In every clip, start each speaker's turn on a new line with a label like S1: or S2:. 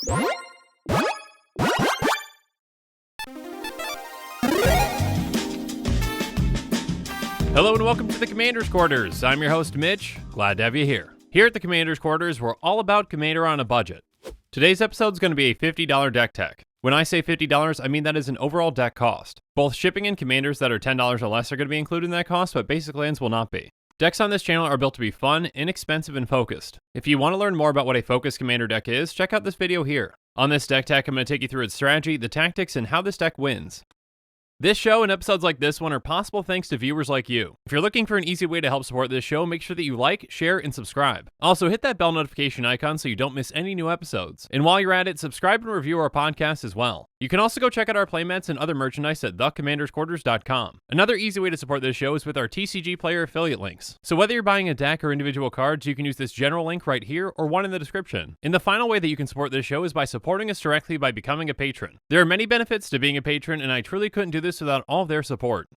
S1: Hello and welcome to the Commander's Quarters. I'm your host Mitch, glad to have you here. Here at the Commander's Quarters, we're all about Commander on a budget. Today's episode is going to be a $50 deck tech. When I say $50, I mean that is an overall deck cost. Both shipping and commanders that are $10 or less are going to be included in that cost, but basic lands will not be. Decks on this channel are built to be fun, inexpensive, and focused. If you want to learn more about what a focused commander deck is, check out this video here. On this deck tech, I'm going to take you through its strategy, the tactics, and how this deck wins. This show and episodes like this one are possible thanks to viewers like you. If you're looking for an easy way to help support this show, make sure that you like, share, and subscribe. Also, hit that bell notification icon so you don't miss any new episodes. And while you're at it, subscribe and review our podcast as well. You can also go check out our playmats and other merchandise at thecommandersquarters.com. Another easy way to support this show is with our TCGplayer affiliate links. So whether you're buying a deck or individual cards, you can use this general link right here or one in the description. And the final way that you can support this show is by supporting us directly by becoming a patron. There are many benefits to being a patron, and I truly couldn't do this without all of their support.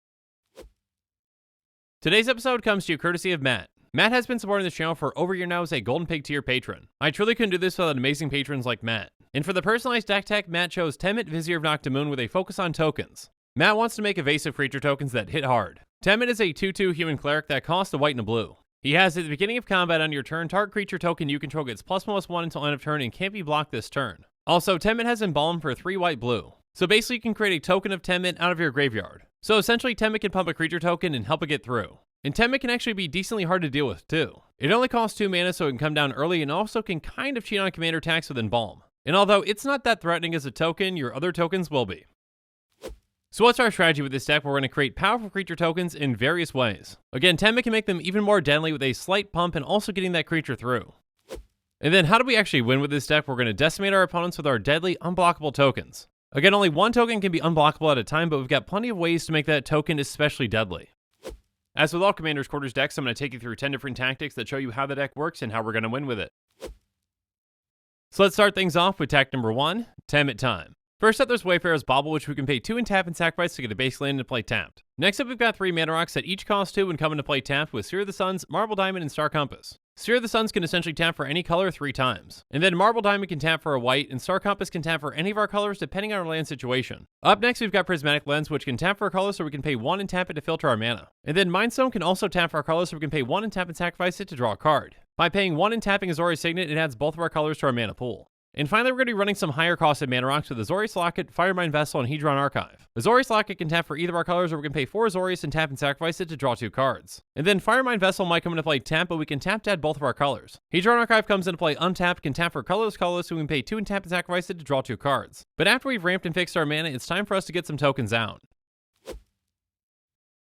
S1: Today's episode comes to you courtesy of Matt. Matt has been supporting this channel for over a year now as a Golden Pig tier patron. I truly couldn't do this without amazing patrons like Matt. And for the personalized deck tech, Matt chose Temmet, Vizier of Naktamun with a focus on tokens. Matt wants to make evasive creature tokens that hit hard. Temmet is a 2/2 human cleric that costs a white and a blue. He has at the beginning of combat on your turn, target creature token you control gets +1/+1 until end of turn and can't be blocked this turn. Also, Temmet has Embalm for 3 white blue. So basically you can create a token of Temmet out of your graveyard. So essentially Temmet can pump a creature token and help it get through. And Temmet can actually be decently hard to deal with too. It only costs 2 mana so it can come down early and also can kind of cheat on commander attacks with Embalm. And although it's not that threatening as a token, your other tokens will be. So what's our strategy with this deck? We're going to create powerful creature tokens in various ways. Again, Temmet can make them even more deadly with a slight pump and also getting that creature through. And then how do we actually win with this deck? We're going to decimate our opponents with our deadly unblockable tokens. Again, only one token can be unblockable at a time, but we've got plenty of ways to make that token especially deadly. As with all Commander's Quarters decks, I'm going to take you through 10 different tactics that show you how the deck works and how we're going to win with it. So let's start things off with tact number 1, Temmet time. First up, there's Wayfarer's Bauble, which we can pay 2 and tap and sacrifice to get a base land and play tapped. Next up, we've got 3 mana rocks that each cost 2 and come into play tapped with Sphere of the Suns, Marble Diamond, and Star Compass. Sphere of the Suns can essentially tap for any color 3 times. And then Marble Diamond can tap for a white, and Star Compass can tap for any of our colors depending on our land situation. Up next, we've got Prismatic Lens, which can tap for a color so we can pay 1 and tap it to filter our mana. And then Mindstone can also tap for our color so we can pay 1 and tap and sacrifice it to draw a card. By paying 1 and tapping Azorius Signet, it adds both of our colors to our mana pool. And finally, we're going to be running some higher costed mana rocks with Azorius Locket, Firemind Vessel, and Hedron Archive. Azorius Locket can tap for either of our colors, or we can pay 4 Azorius and tap and sacrifice it to draw 2 cards. And then Firemind Vessel might come into play tap, but we can tap to add both of our colors. Hedron Archive comes into play untapped, can tap for colorless, so we can pay 2 and tap and sacrifice it to draw 2 cards. But after we've ramped and fixed our mana, it's time for us to get some tokens out.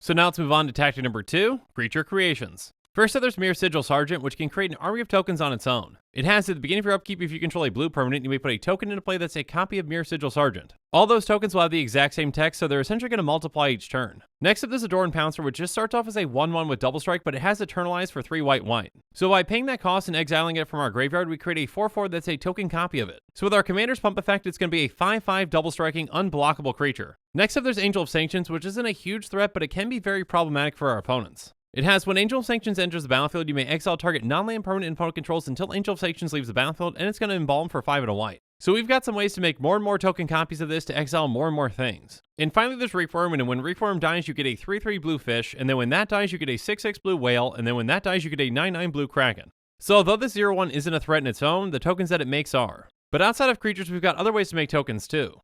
S1: So now let's move on to tactic number 2, Creature Creations. First up, there's Mirror Sigil Sergeant, which can create an army of tokens on its own. It has at the beginning of your upkeep, if you control a blue permanent, you may put a token into play that's a copy of Mirror Sigil Sergeant. All those tokens will have the exact same text, so they're essentially going to multiply each turn. Next up, there's Adoran Pouncer, which just starts off as a 1/1 with double strike, but it has Eternalize for 3 white. So by paying that cost and exiling it from our graveyard, we create a 4/4 that's a token copy of it. So with our Commander's Pump effect, it's going to be a 5/5 double striking unblockable creature. Next up, there's Angel of Sanctions, which isn't a huge threat, but it can be very problematic for our opponents. It has, when Angel of Sanctions enters the battlefield, you may exile target non-land permanent opponent controls until Angel of Sanctions leaves the battlefield, and it's going to embalm for 5 and a white. So we've got some ways to make more and more token copies of this to exile more and more things. And finally, there's Reform, and when Reform dies, you get a 3/3 blue fish, and then when that dies, you get a 6/6 blue whale, and then when that dies, you get a 9/9 blue kraken. So although this 0/1 isn't a threat in its own, the tokens that it makes are. But outside of creatures, we've got other ways to make tokens too.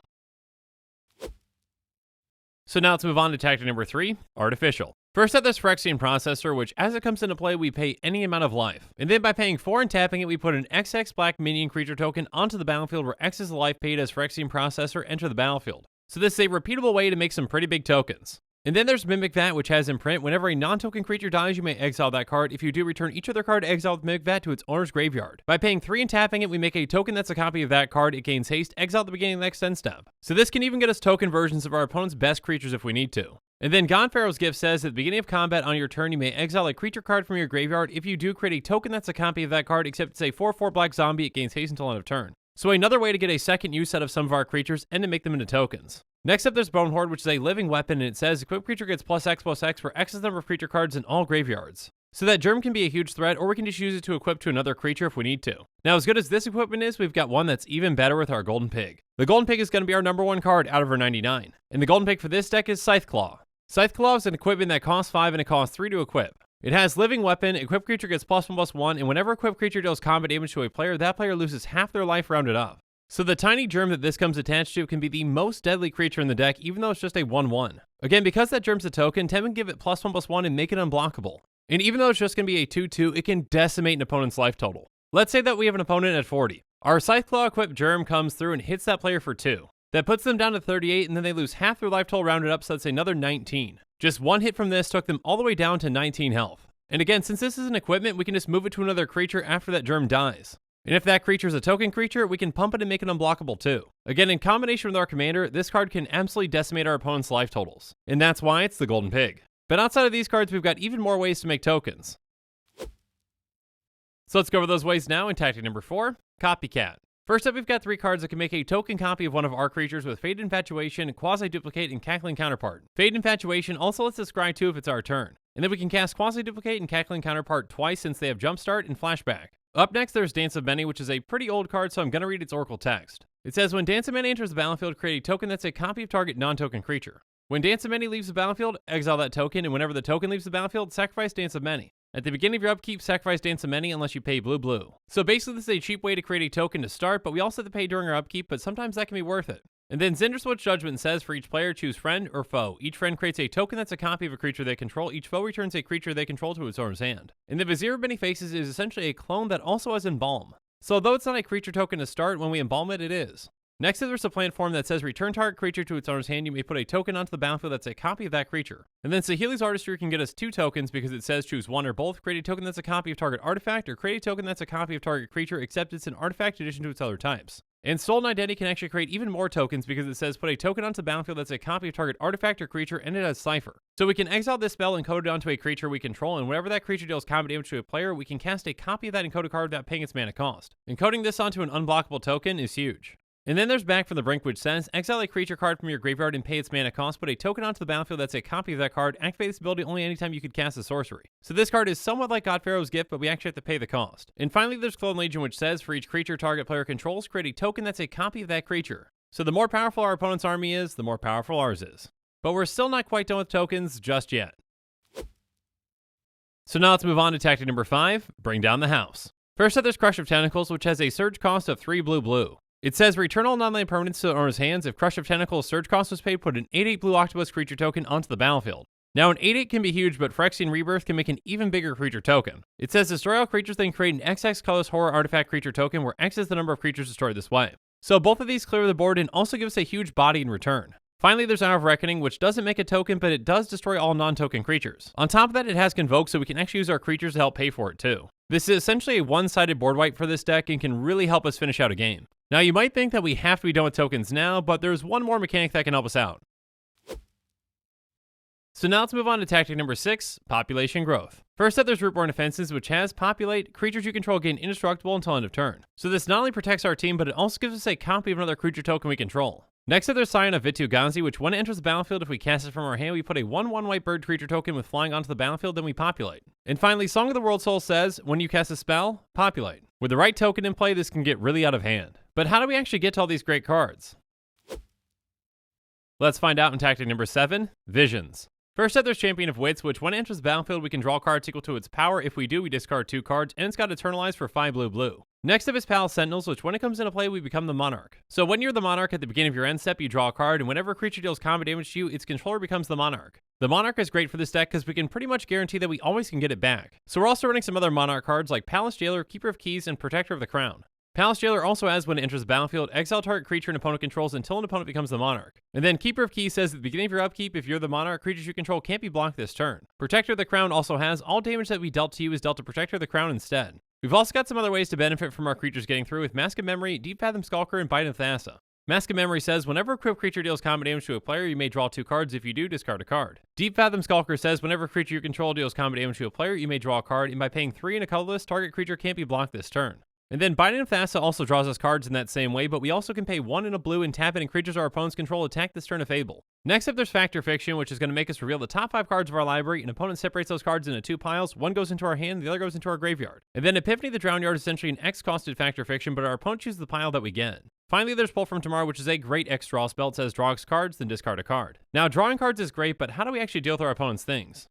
S1: So now let's move on to tactic number 3, Artificial. First up, there's Phyrexian Processor, which as it comes into play, we pay any amount of life. And then by paying 4 and tapping it, we put an XX black minion creature token onto the battlefield where X is the life paid as Phyrexian Processor enter the battlefield. So this is a repeatable way to make some pretty big tokens. And then there's Mimic Vat, which has imprint. Whenever a non-token creature dies, you may exile that card. If you do, return each other card exiled with Mimic Vat to its owner's graveyard. By paying 3 and tapping it, we make a token that's a copy of that card. It gains haste, exile at the beginning of the next end step. So this can even get us token versions of our opponent's best creatures if we need to. And then Gone Pharaoh's Gift says at the beginning of combat on your turn, you may exile a creature card from your graveyard. If you do, create a token that's a copy of that card, except it's a 4/4 black zombie. It gains haste until end of turn. So another way to get a second use out of some of our creatures and to make them into tokens. Next up, there's Bone Horde, which is a living weapon, and it says equipped creature gets +X/+X, where X is the number of creature cards in all graveyards. So that germ can be a huge threat, or we can just use it to equip to another creature if we need to. Now, as good as this equipment is, we've got one that's even better with our Golden Pig. The Golden Pig is going to be our number 1 card out of our 99. And the Golden Pig for this deck is Scythe Claw. Scythe Claw is an equipment that costs 5 and it costs 3 to equip. It has Living Weapon, equipped creature gets +1/+1, and whenever equipped creature deals combat damage to a player, that player loses half their life rounded up. So the tiny germ that this comes attached to can be the most deadly creature in the deck, even though it's just a 1/1. Again, because that germ's a token, Temmet can give it +1/+1 and make it unblockable. And even though it's just going to be a 2/2, it can decimate an opponent's life total. Let's say that we have an opponent at 40. Our Scythe Claw equipped germ comes through and hits that player for 2. That puts them down to 38, and then they lose half their life total rounded up, so that's another 19. Just one hit from this took them all the way down to 19 health. And again, since this is an equipment, we can just move it to another creature after that germ dies. And if that creature is a token creature, we can pump it and make it unblockable too. Again, in combination with our commander, this card can absolutely decimate our opponent's life totals. And that's why it's the Golden Pig. But outside of these cards, we've got even more ways to make tokens. So let's go over those ways now in tactic number 4, Copycat. First up, we've got 3 cards that can make a token copy of one of our creatures with Faded Infatuation, Quasi-Duplicate, and Cackling Counterpart. Faded Infatuation also lets us scry 2 if it's our turn. And then we can cast Quasi-Duplicate and Cackling Counterpart twice since they have Jumpstart and Flashback. Up next, there's Dance of Many, which is a pretty old card, so I'm going to read its Oracle text. It says, when Dance of Many enters the battlefield, create a token that's a copy of target non-token creature. When Dance of Many leaves the battlefield, exile that token, and whenever the token leaves the battlefield, sacrifice Dance of Many. At the beginning of your upkeep, sacrifice Dance of Many unless you pay blue. So basically this is a cheap way to create a token to start, but we also have to pay during our upkeep, but sometimes that can be worth it. And then Zinderswitch Judgment says for each player, choose friend or foe. Each friend creates a token that's a copy of a creature they control. Each foe returns a creature they control to its owner's hand. And the Vizier of Many Faces is essentially a clone that also has Embalm. So though it's not a creature token to start, when we embalm it, it is. Next, there's a plant form that says return target creature to its owner's hand. You may put a token onto the battlefield that's a copy of that creature. And then Saheeli's Artistry can get us 2 tokens because it says choose one or both. Create a token that's a copy of target artifact, or create a token that's a copy of target creature except it's an artifact addition to its other types. And Stolen Identity can actually create even more tokens because it says put a token onto the battlefield that's a copy of target artifact or creature, and it has Cipher. So we can exile this spell and code it onto a creature we control, and whenever that creature deals combat damage to a player, we can cast a copy of that encoded card without paying its mana cost. Encoding this onto an unblockable token is huge. And then there's Back from the Brink, which says, exile a creature card from your graveyard and pay its mana cost, put a token onto the battlefield that's a copy of that card, activate this ability only anytime you could cast a sorcery. So this card is somewhat like God Pharaoh's Gift, but we actually have to pay the cost. And finally, there's Clone Legion, which says, for each creature target player controls, create a token that's a copy of that creature. So the more powerful our opponent's army is, the more powerful ours is. But we're still not quite done with tokens just yet. So now let's move on to tactic number 5, bring down the house. First up, there's Crush of Tentacles, which has a surge cost of 3 blue. It says return all non-land permanents to the owner's hands. If Crush of Tentacles surge cost was paid, put an 8/8 blue octopus creature token onto the battlefield. Now an 8/8 can be huge, but Phyrexian Rebirth can make an even bigger creature token. It says destroy all creatures, then create an XX colorless horror artifact creature token, where X is the number of creatures destroyed this way. So both of these clear the board and also give us a huge body in return. Finally, there's Hour of Reckoning, which doesn't make a token, but it does destroy all non-token creatures. On top of that, it has Convoke, so we can actually use our creatures to help pay for it too. This is essentially a one-sided board wipe for this deck and can really help us finish out a game. Now, you might think that we have to be done with tokens now, but there's one more mechanic that can help us out. So now let's move on to tactic number 6, Population Growth. First up, there's Rootborn Defenses, which has Populate. Creatures you control gain indestructible until end of turn. So this not only protects our team, but it also gives us a copy of another creature token we control. Next up, there's Scion of Vitu-Ghazi, which when it enters the battlefield, if we cast it from our hand, we put a 1/1 white bird creature token with flying onto the battlefield, then we populate. And finally, Song of the World Soul says, when you cast a spell, populate. With the right token in play, this can get really out of hand. But how do we actually get to all these great cards? Let's find out in tactic number 7, Visions. First up, there's Champion of Wits, which when it enters the battlefield, we can draw cards equal to its power. If we do, we discard 2 cards, and it's got Eternalize for 5 blue. Next up is Palace Sentinels, which when it comes into play, we become the Monarch. So when you're the Monarch at the beginning of your end step, you draw a card, and whenever a creature deals combat damage to you, its controller becomes the Monarch. The Monarch is great for this deck because we can pretty much guarantee that we always can get it back. So we're also running some other Monarch cards like Palace Jailer, Keeper of Keys, and Protector of the Crown. Palace Jailer also has, when it enters the battlefield, exile target creature an opponent controls until an opponent becomes the Monarch. And then Keeper of Keys says at the beginning of your upkeep, if you're the Monarch, creatures you control can't be blocked this turn. Protector of the Crown also has, all damage that we dealt to you is dealt to Protector of the Crown instead. We've also got some other ways to benefit from our creatures getting through with Mask of Memory, Deep Fathom Skulker, and Bite of Thassa. Mask of Memory says, whenever a equipped creature deals combat damage to a player, you may draw 2 cards. If you do, discard a card. Deep Fathom Skulker says, whenever a creature you control deals combat damage to a player, you may draw a card, and by paying 3 in a colorless, target creature can't be blocked this turn. And then Binding of Thassa also draws us cards in that same way, but we also can pay 1 and a blue and tap it, and creatures our opponents control attack this turn of Fable. Next up, there's Fact or Fiction, which is going to make us reveal the top 5 cards of our library. An opponent separates those cards into 2 piles. One goes into our hand, the other goes into our graveyard. And then Epiphany the Drown Yard is essentially an X-costed Fact or Fiction, but our opponent chooses the pile that we get. Finally, there's Pull from Tomorrow, which is a great X-draw spell. It says draw X cards, then discard a card. Now, drawing cards is great, but how do we actually deal with our opponent's things?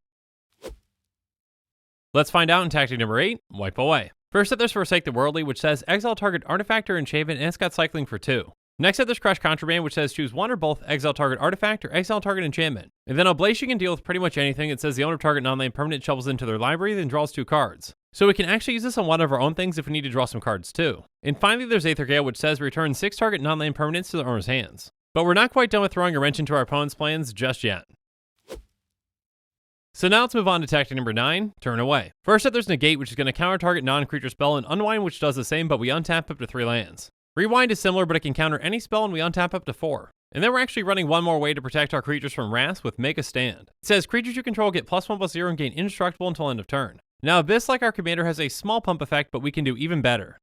S1: Let's find out in tactic number 8, Wipe Away. First up, there's Forsake the Worldly, which says exile target artifact or enchantment, and it's got cycling for 2. Next up, there's Crush Contraband, which says choose 1 or both exile target artifact or exile target enchantment. And then Oblation can deal with pretty much anything. It says the owner of target non-land permanent shovels into their library, then draws 2 cards. So we can actually use this on one of our own things if we need to draw some cards too. And finally, there's Aether Gale, which says return 6 target non-land permanents to the owner's hands. But we're not quite done with throwing a wrench into our opponent's plans just yet. So now let's move on to tactic number 9, Turn Away. First up, there's Negate, which is going to counter target non-creature spell, and Unwind, which does the same, but we untap up to 3 lands. Rewind is similar, but it can counter any spell, and we untap up to 4. And then we're actually running one more way to protect our creatures from wrath with Make a Stand. It says creatures you control get +1/+0 and gain indestructible until end of turn. Now this, like our commander, has a small pump effect, but we can do even better.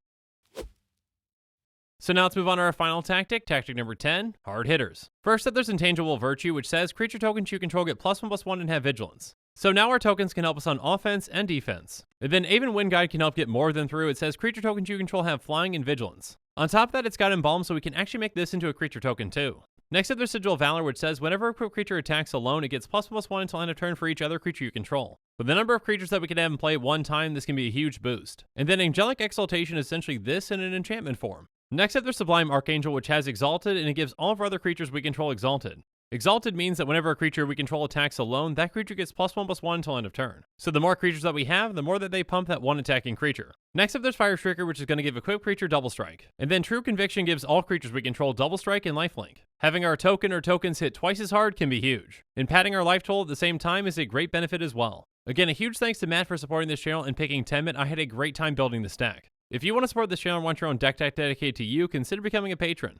S1: So now let's move on to our final tactic, tactic number 10, Hard Hitters. First up, there's Intangible Virtue, which says creature tokens you control get +1/+1 and have vigilance. So now our tokens can help us on offense and defense. And then Aven Wind Guide can help get more than through. It says creature tokens you control have flying and vigilance. On top of that, it's got Embalm, so we can actually make this into a creature token too. Next up, there's Sigil of Valor, which says whenever a creature attacks alone, it gets +1/+1 until end of turn for each other creature you control. With the number of creatures that we can have in play at one time, this can be a huge boost. And then Angelic Exaltation is essentially this in an enchantment form. Next up, there's Sublime Archangel, which has Exalted, and it gives all of our other creatures we control Exalted. Exalted means that whenever a creature we control attacks alone, that creature gets +1/+1 until end of turn. So the more creatures that we have, the more that they pump that one attacking creature. Next up, there's Fire Shrieker, which is going to give equipped creature double strike. And then True Conviction gives all creatures we control double strike and lifelink. Having our token or tokens hit twice as hard can be huge. And padding our life total at the same time is a great benefit as well. Again, a huge thanks to Matt for supporting this channel and picking Temmet. I had a great time building this deck. If you want to support this channel and want your own deck dedicated to you, consider becoming a patron.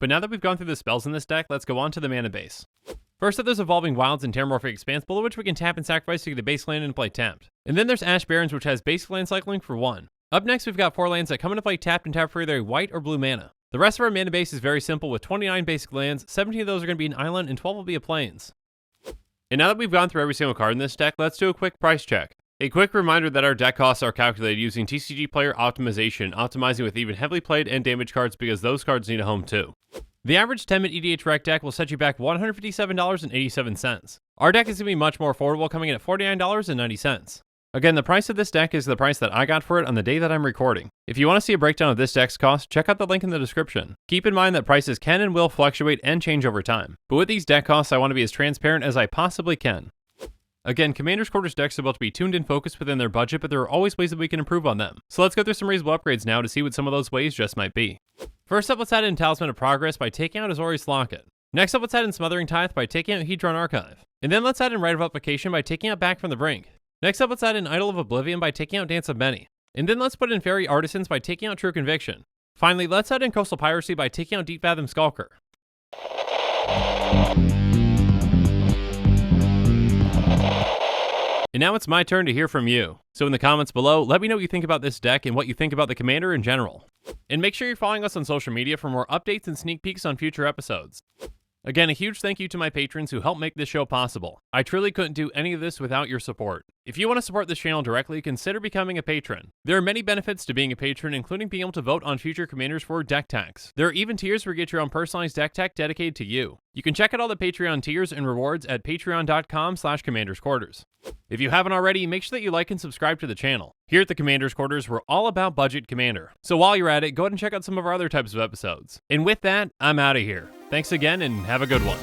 S1: But now that we've gone through the spells in this deck, let's go on to the mana base. First up, there's Evolving Wilds and Terramorphic Expanse, below which we can tap and sacrifice to get a base land and play tapped. And then there's Ash Barrens, which has basic land cycling for 1. Up next, we've got 4 lands that come into play tapped and tap for either white or blue mana. The rest of our mana base is very simple with 29 basic lands, 17 of those are going to be an island, and 12 will be a plains. And now that we've gone through every single card in this deck, let's do a quick price check. A quick reminder that our deck costs are calculated using TCGplayer optimization, optimizing with even heavily played and damaged cards because those cards need a home too. The average Temmet EDH rec deck will set you back $157.87. Our deck is going to be much more affordable, coming in at $49.90. Again, the price of this deck is the price that I got for it on the day that I'm recording. If you want to see a breakdown of this deck's cost, check out the link in the description. Keep in mind that prices can and will fluctuate and change over time. But with these deck costs, I want to be as transparent as I possibly can. Again, Commander's Quarters decks are about to be tuned and focused within their budget, but there are always ways that we can improve on them. So let's go through some reasonable upgrades now to see what some of those ways just might be. First up, let's add in Talisman of Progress by taking out Azorius Locket. Next up, let's add in Smothering Tithe by taking out Hedron Archive. And then let's add in Rite of Application by taking out Back from the Brink. Next up, let's add in Idol of Oblivion by taking out Dance of Many. And then let's put in Fairy Artisans by taking out True Conviction. Finally, let's add in Coastal Piracy by taking out Deep Fathom Skulker. And now it's my turn to hear from you. So in the comments below, let me know what you think about this deck and what you think about the commander in general. And make sure you're following us on social media for more updates and sneak peeks on future episodes. Again, a huge thank you to my patrons who help make this show possible. I truly couldn't do any of this without your support. If you want to support this channel directly, consider becoming a patron. There are many benefits to being a patron, including being able to vote on future commanders for deck techs. There are even tiers where you get your own personalized deck tech dedicated to you. You can check out all the Patreon tiers and rewards at patreon.com/commandersquarters. If you haven't already, make sure that you like and subscribe to the channel. Here at the Commander's Quarters, we're all about budget commander. So while you're at it, go ahead and check out some of our other types of episodes. And with that, I'm out of here. Thanks again and have a good one.